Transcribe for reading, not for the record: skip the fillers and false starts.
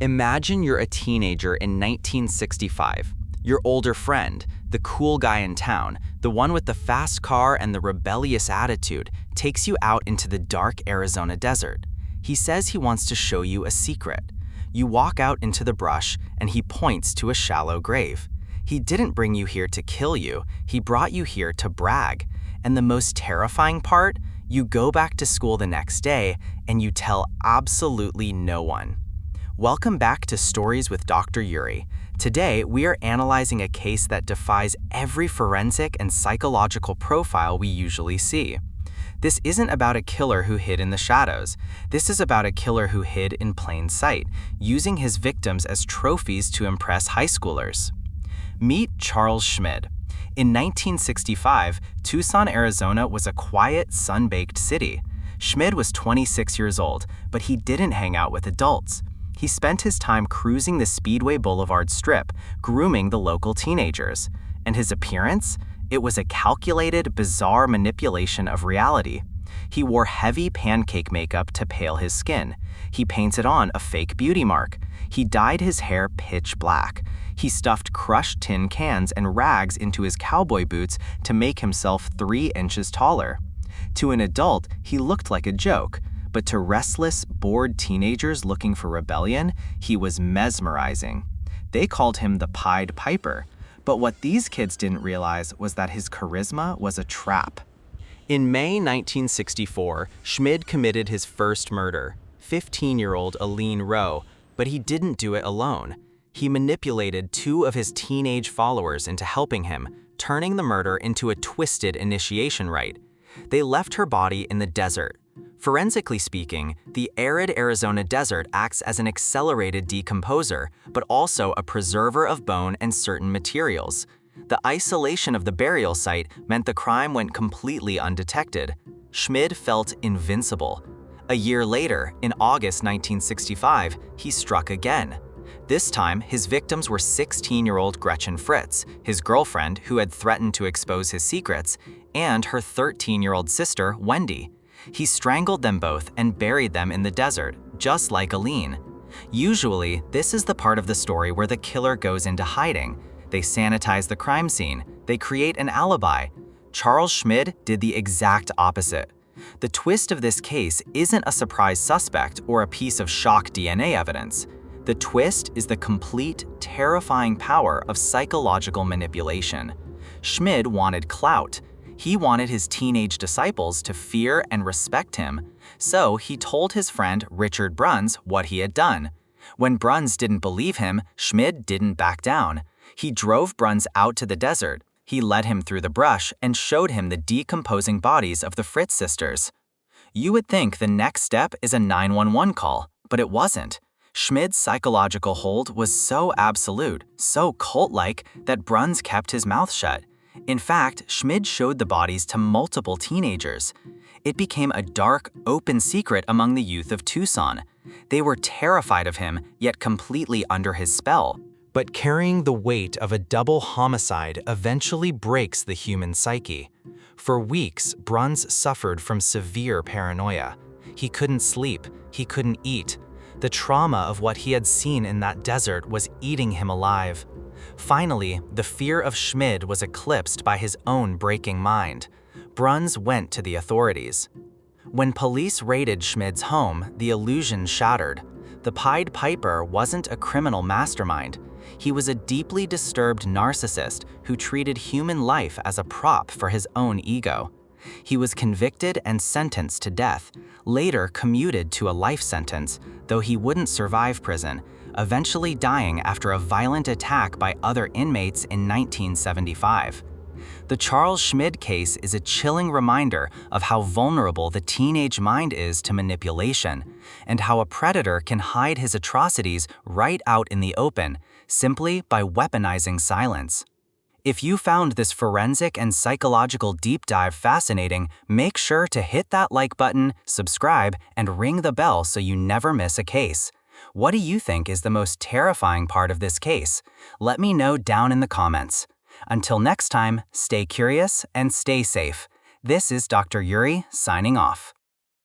Imagine you're a teenager in 1965. Your older friend, the cool guy in town, the one with the fast car and the rebellious attitude, takes you out into the dark Arizona desert. He says he wants to show you a secret. You walk out into the brush and he points to a shallow grave. He didn't bring you here to kill you, he brought you here to brag. And the most terrifying part, you go back to school the next day and you tell absolutely no one. Welcome back to Stories with Dr. Yuri. Today, we are analyzing a case that defies every forensic and psychological profile we usually see. This isn't about a killer who hid in the shadows. This is about a killer who hid in plain sight, using his victims as trophies to impress high schoolers. Meet Charles Schmid. In 1965, Tucson, Arizona was a quiet, sun-baked city. Schmid was 26 years old, but he didn't hang out with adults. He spent his time cruising the Speedway Boulevard Strip, grooming the local teenagers. And his appearance? It was a calculated, bizarre manipulation of reality. He wore heavy pancake makeup to pale his skin. He painted on a fake beauty mark. He dyed his hair pitch black. He stuffed crushed tin cans and rags into his cowboy boots to make himself 3 inches taller. To an adult, he looked like a joke. But to restless, bored teenagers looking for rebellion, he was mesmerizing. They called him the Pied Piper. But what these kids didn't realize was that his charisma was a trap. In May 1964, Schmid committed his first murder, 15-year-old Aline Rowe, but he didn't do it alone. He manipulated 2 of his teenage followers into helping him, turning the murder into a twisted initiation rite. They left her body in the desert. Forensically speaking, the arid Arizona desert acts as an accelerated decomposer, but also a preserver of bone and certain materials. The isolation of the burial site meant the crime went completely undetected. Schmid felt invincible. A year later, in August 1965, he struck again. This time, his victims were 16-year-old Gretchen Fritz, his girlfriend who had threatened to expose his secrets, and her 13-year-old sister, Wendy. He strangled them both and buried them in the desert, just like Aline. Usually, this is the part of the story where the killer goes into hiding. They sanitize the crime scene. They create an alibi. Charles Schmid did the exact opposite. The twist of this case isn't a surprise suspect or a piece of shock DNA evidence. The twist is the complete, terrifying power of psychological manipulation. Schmid wanted clout. He wanted his teenage disciples to fear and respect him, so he told his friend Richard Bruns what he had done. When Bruns didn't believe him, Schmid didn't back down. He drove Bruns out to the desert. He led him through the brush and showed him the decomposing bodies of the Fritz sisters. You would think the next step is a 911 call, but it wasn't. Schmid's psychological hold was so absolute, so cult-like, that Bruns kept his mouth shut. In fact, Schmid showed the bodies to multiple teenagers. It became a dark, open secret among the youth of Tucson. They were terrified of him, yet completely under his spell. But carrying the weight of a double homicide eventually breaks the human psyche. For weeks, Bruns suffered from severe paranoia. He couldn't sleep, he couldn't eat. The trauma of what he had seen in that desert was eating him alive. Finally, the fear of Schmid was eclipsed by his own breaking mind. Bruns went to the authorities. When police raided Schmid's home, the illusion shattered. The Pied Piper wasn't a criminal mastermind. He was a deeply disturbed narcissist who treated human life as a prop for his own ego. He was convicted and sentenced to death, later commuted to a life sentence, though he wouldn't survive prison, eventually dying after a violent attack by other inmates in 1975. The Charles Schmid case is a chilling reminder of how vulnerable the teenage mind is to manipulation, and how a predator can hide his atrocities right out in the open, simply by weaponizing silence. If you found this forensic and psychological deep dive fascinating, make sure to hit that like button, subscribe, and ring the bell so you never miss a case. What do you think is the most terrifying part of this case? Let me know down in the comments. Until next time, stay curious and stay safe. This is Dr. Yuri signing off.